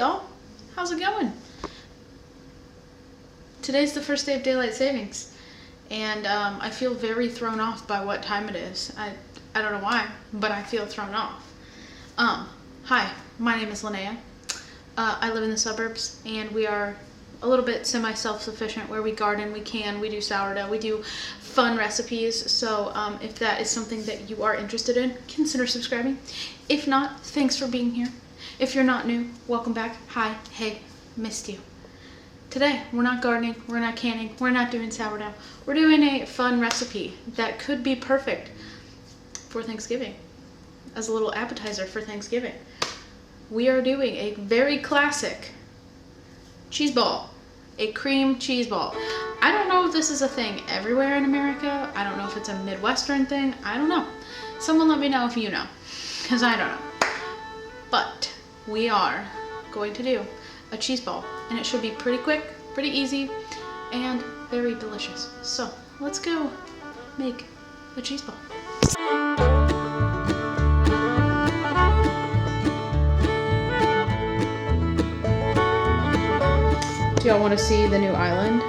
y'all? How's it going? Today's the first day of daylight savings, and I feel very thrown off by what time it is. I don't know why, but I feel thrown off. Hi, my name is Linnea. I live in the suburbs, and we are a little bit semi-self-sufficient where we garden, we do sourdough, we do fun recipes. So if that is something that you are interested in, consider subscribing. If not, thanks for being here. If you're not new, welcome back. Hi, hey, missed you. Today, we're not gardening, we're not canning, we're not doing sourdough. We're doing a fun recipe that could be perfect for Thanksgiving, as a little appetizer for Thanksgiving. We are doing a very classic cheese ball, a cream cheese ball. I don't know if this is a thing everywhere in America. I don't know if it's a Midwestern thing. I don't know. Someone let me know if you know, because I don't know. But we are going to do a cheese ball, and it should be pretty quick, pretty easy, and very delicious. So let's go make a cheese ball. Do y'all want to see the new island?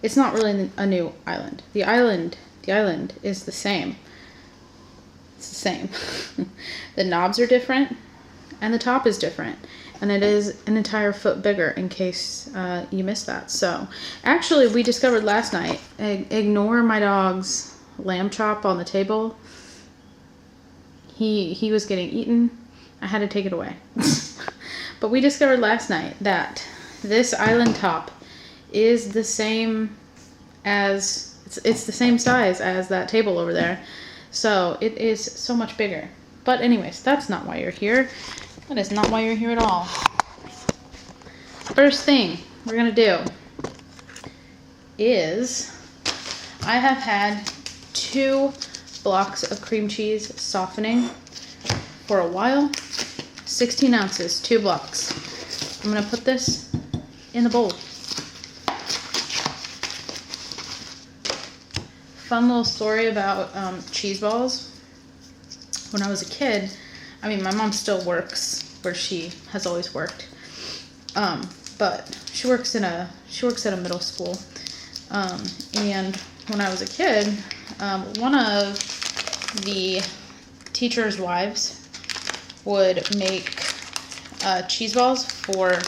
It's not really a new island. The island is the same. It's the same. The knobs are different, and the top is different. And it is an entire foot bigger, in case you missed that. So, actually, we discovered last night, ignore my dog's lamb chop on the table. He was getting eaten. I had to take it away. But we discovered last night that this island top is the same as, it's the same size as that table over there. So, it is so much bigger. But anyways, that's not why you're here. That is not why you're here at all. First thing we're gonna do is, I have had 2 blocks of cream cheese softening for a while. 16 ounces, 2 blocks. I'm gonna put this in the bowl. Fun little story about cheese balls. When I was a kid, I mean, my mom still works where she has always worked, but she works at a middle school. And when I was a kid, one of the teachers' wives would make cheese balls for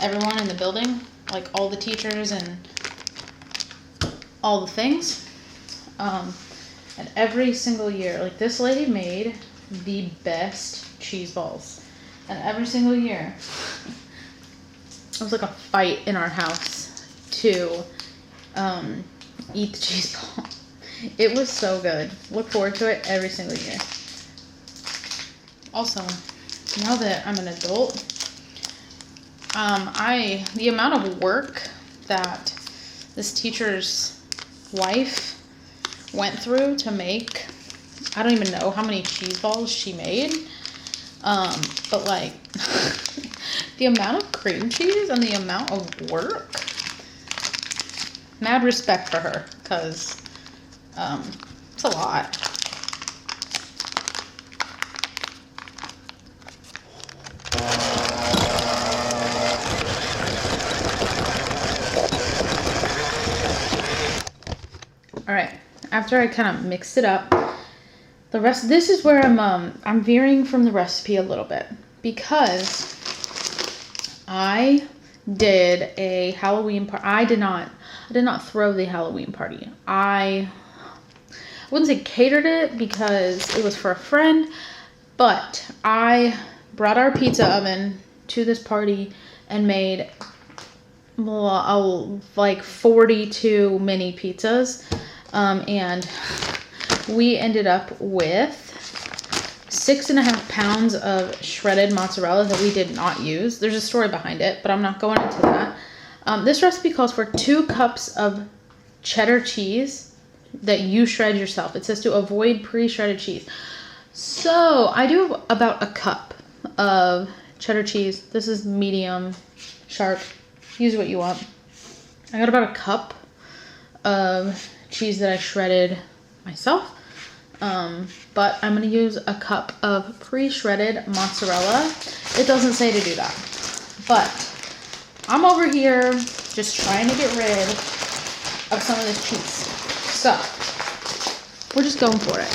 everyone in the building, like all the teachers and all the things. And every single year, like, this lady made the best cheese balls. And every single year, it was like a fight in our house to eat the cheese ball. It was so good. Look forward to it every single year. Also, now that I'm an adult, the amount of work that this teacher's wife went through to make, I don't even know how many cheese balls she made, but like the amount of cream cheese and the amount of work, mad respect for her, because it's a lot. All right. After I kind of mixed it up, this is where I'm veering from the recipe a little bit, because I did a Halloween party. I did not throw the Halloween party. I wouldn't say catered it, because it was for a friend, but I brought our pizza oven to this party and made like 42 mini pizzas. And we ended up with 6.5 pounds of shredded mozzarella that we did not use. There's a story behind it, but I'm not going into that. This recipe calls for 2 cups of cheddar cheese that you shred yourself. It says to avoid pre-shredded cheese. So I do about a cup of cheddar cheese. This is medium, sharp. Use what you want. I got about a cup of cheese that I shredded myself. but I'm gonna use a cup of pre-shredded mozzarella. It doesn't say to do that, but I'm over here just trying to get rid of some of this cheese. So we're just going for it.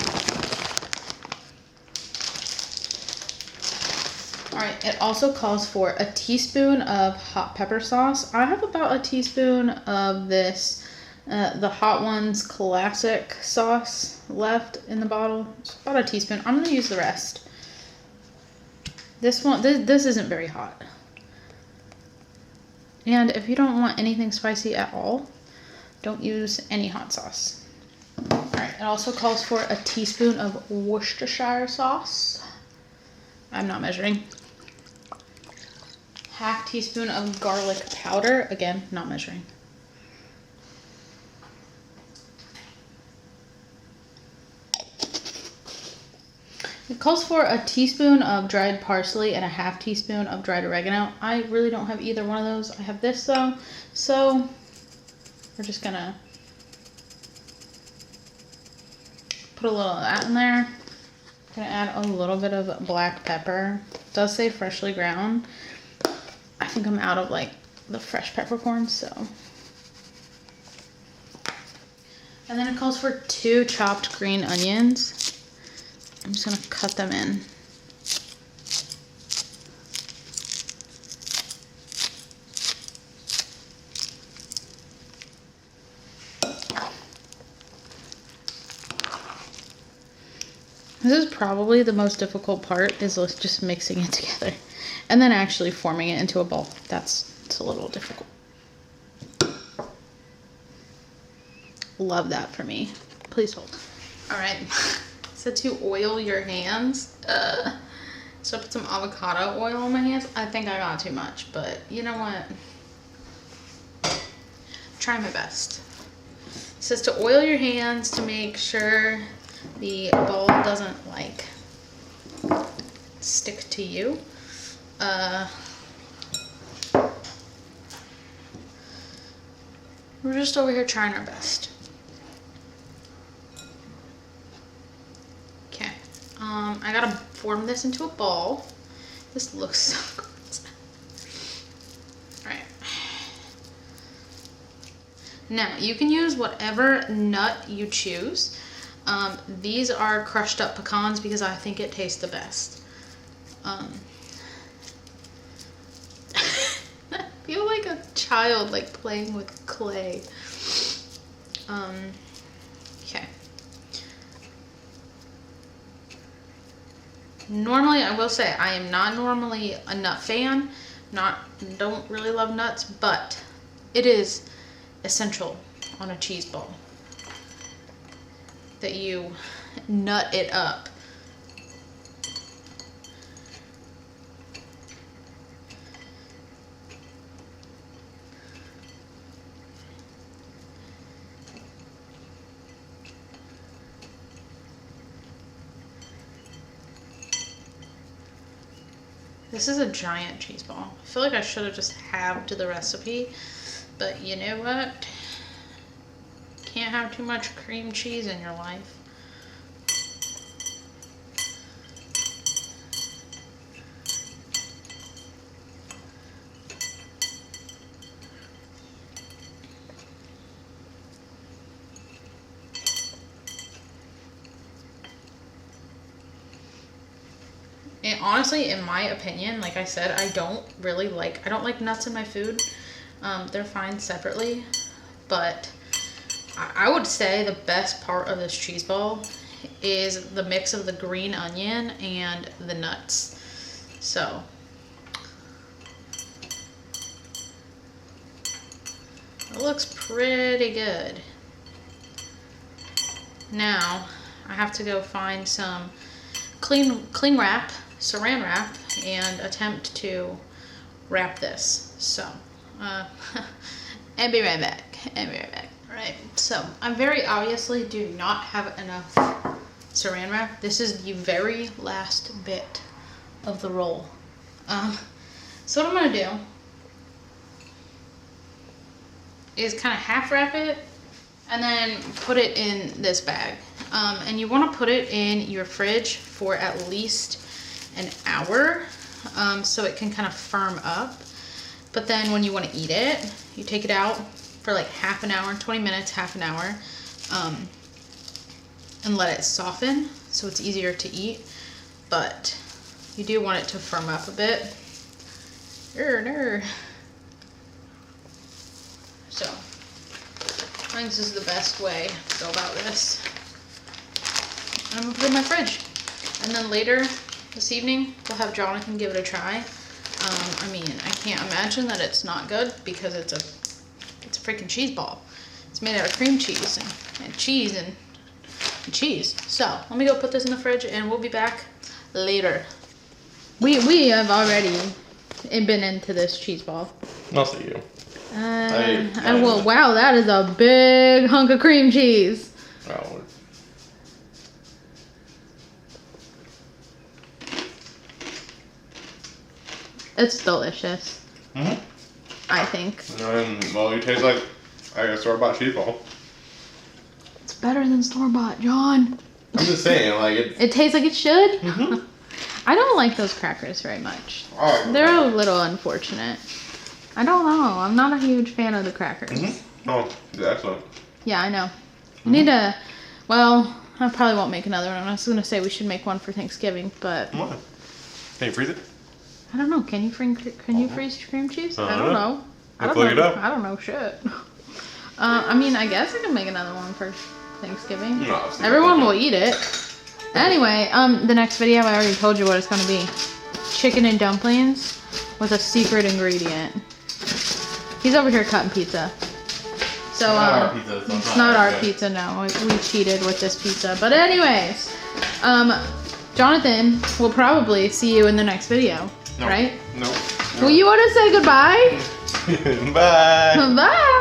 All right, it also calls for a teaspoon of hot pepper sauce. I have about a teaspoon of this, the Hot Ones classic sauce left in the bottle. It's about a teaspoon. I'm gonna use the rest. This isn't very hot. And if you don't want anything spicy at all, don't use any hot sauce. All right, it also calls for a teaspoon of Worcestershire sauce. I'm not measuring. Half teaspoon of garlic powder. Again, not measuring. It calls for a teaspoon of dried parsley and a half teaspoon of dried oregano. I really don't have either one of those. I have this though, so we're just gonna put a little of that in there. Gonna add a little bit of black pepper. It does say freshly ground. I think I'm out of like the fresh peppercorns, so. And then it calls for 2 chopped green onions. I'm just gonna cut them in. This is probably the most difficult part, is just mixing it together. And then actually forming it into a ball. It's a little difficult. Love that for me. Please hold. All right. So to oil your hands, so I put some avocado oil on my hands. I think I got too much, but you know what? Try my best. It says to oil your hands to make sure the bowl doesn't like stick to you. We're just over here trying our best. Okay, I gotta form this into a ball. This looks so good. All right. Now you can use whatever nut you choose. These are crushed up pecans because I think it tastes the best. I feel like a child like playing with clay. Okay. Normally, I will say I am not normally a nut fan. Don't really love nuts, but it is essential on a cheese ball that you nut it up. This is a giant cheese ball. I feel like I should have just halved the recipe, but you know what? Can't have too much cream cheese in your life. And honestly, in my opinion, like I said, I don't like nuts in my food. They're fine separately, but I would say the best part of this cheese ball is the mix of the green onion and the nuts. So it looks pretty good. Now I have to go find some cling wrap, saran wrap, and attempt to wrap this. So and be right back. Right, so I very obviously do not have enough saran wrap. This is the very last bit of the roll. So what I'm gonna do is kind of half wrap it and then put it in this bag. And you want to put it in your fridge for at least an hour so it can kind of firm up. But then when you want to eat it, you take it out for like half an hour, 20 minutes, half an hour, and let it soften so it's easier to eat. But you do want it to firm up a bit. So I think this is the best way to go about this. I'm gonna put it in my fridge. And then later this evening, we'll have Jonathan give it a try. I mean, I can't imagine that it's not good because it's a freaking cheese ball. It's made out of cream cheese and cheese and cheese. So let me go put this in the fridge and we'll be back later. We have already been into this cheese ball. Mostly you. Well, wow, that is a big hunk of cream cheese. Oh. It's delicious. Mm-hmm. I think. Well, you taste like a store-bought cheese ball. It's better than store-bought, John. I'm just saying, like it tastes like it should. Mm-hmm. I don't like those crackers very much. Oh, they're a little unfortunate. I don't know. I'm not a huge fan of the crackers. Mm-hmm. Oh, yeah, excellent. Yeah, I know. I need to. Well, I probably won't make another one. I was gonna say we should make one for Thanksgiving, but. Come on. Can you freeze it? I don't know. Can you freeze cream cheese? I don't know. Let's look it up. I don't know shit. I mean, I guess I can make another one for Thanksgiving. No, everyone will eat it. Anyway, the next video I already told you what it's gonna be. Chicken and dumplings with a secret ingredient. He's over here cutting pizza. So it's not our pizza. No, we cheated with this pizza. But anyways, Jonathan will probably see you in the next video, right? No. Well, you want to say goodbye? Bye. Bye.